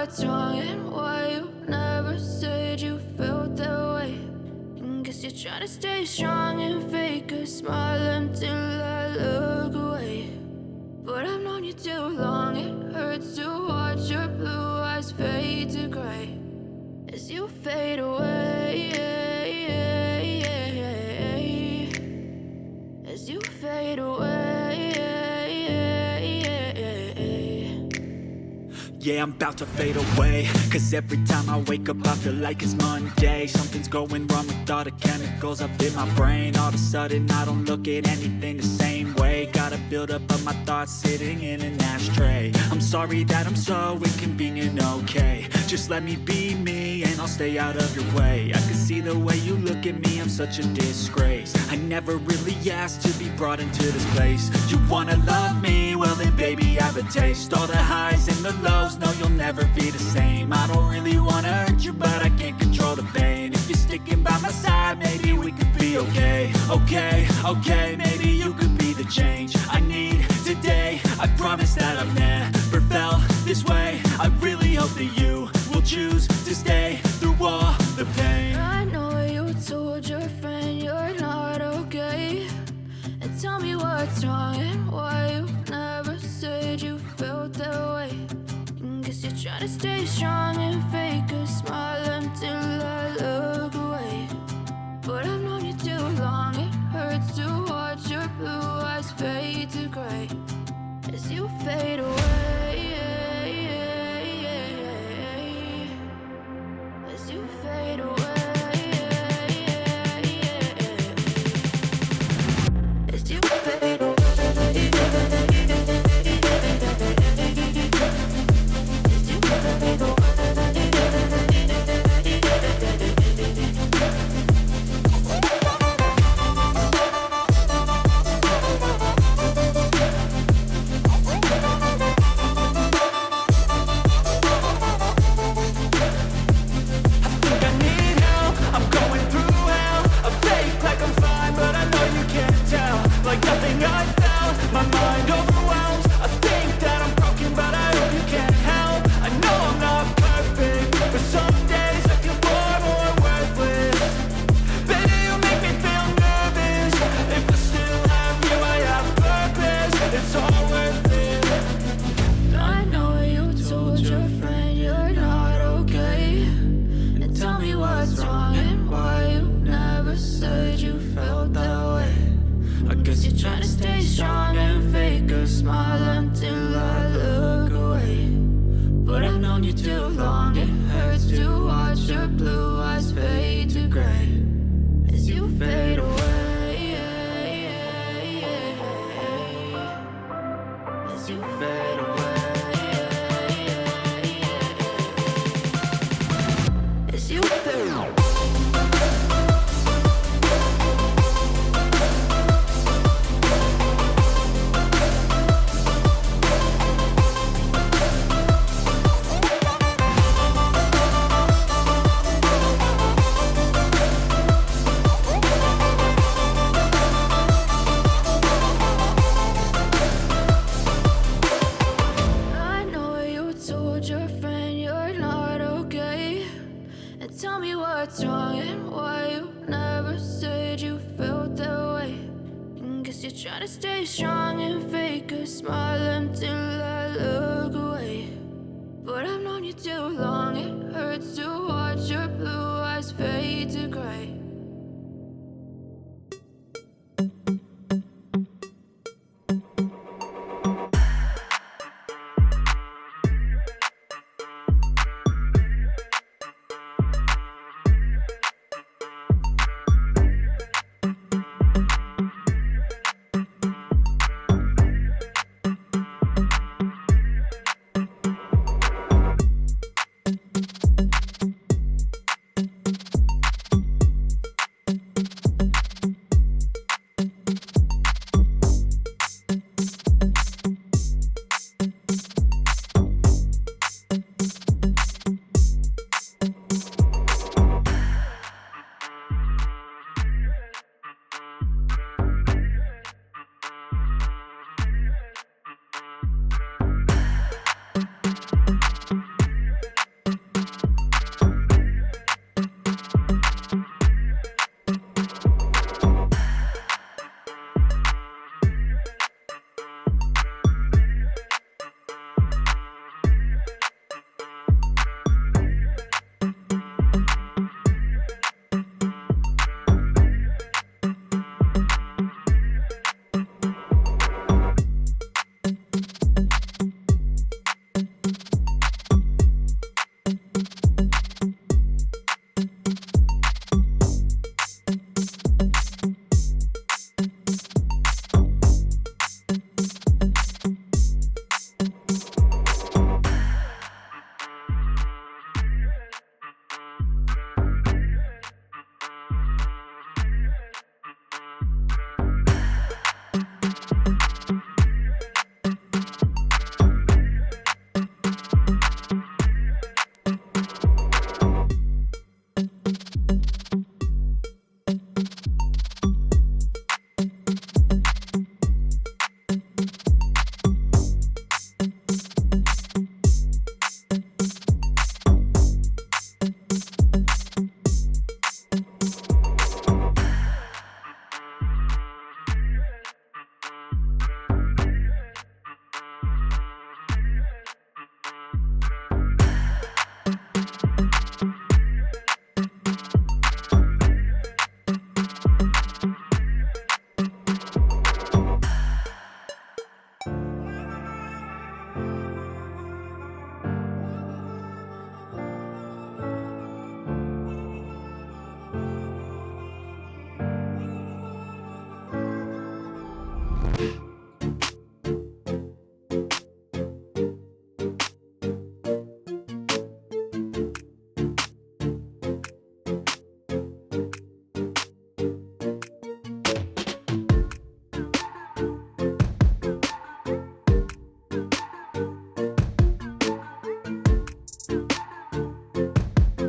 what's wrong and why you never said you felt that way. And guess you're trying to stay strong and fake a smile until I look away. But I've known you too long, it hurts to watch your blue eyes fade to gray as you fade away, as you fade away. Yeah, I'm about to fade away, cause every time I wake up I feel like it's Monday. Something's going wrong with all the chemicals up in my brain. All of a sudden I don't look at anything the same way. Gotta build up of my thoughts sitting in an ashtray. I'm sorry that I'm so inconvenient, okay. Just let me be me and I'll stay out of your way. I can see the way you look at me, I'm such a disgrace. I never really asked to be brought into this place. You wanna love me? Well then baby have a taste. All the highs and the lows, no you'll never be the same. I don't really wanna hurt you but I can't control the pain. If you're sticking by my side maybe we could be okay. Okay, maybe you could be the change I need today. I promise that I've never felt this way. I really hope that you will choose to stay through all the pain. I know you told your friend you're not okay, and tell me what's wrong and why you never said you felt that way. And guess you're trying to stay strong and fake a smile until I look away. But I've known you too long, it hurts to watch your blue eyes fade to gray as you fade away, as you fade away, as you fade away. Baby, you make me feel nervous. If I still have Guess you're trying to stay strong and fake a smile until I look away. But I've known you too long, it hurts to watch your blue eyes fade to gray as you fade away. As you fade away. As you fade away. Tell me what's wrong and why you never said you felt that way. And guess you're trying to stay strong and fake a smile until I look away. But I've known you too long, it hurts to watch your blue eyes fade to gray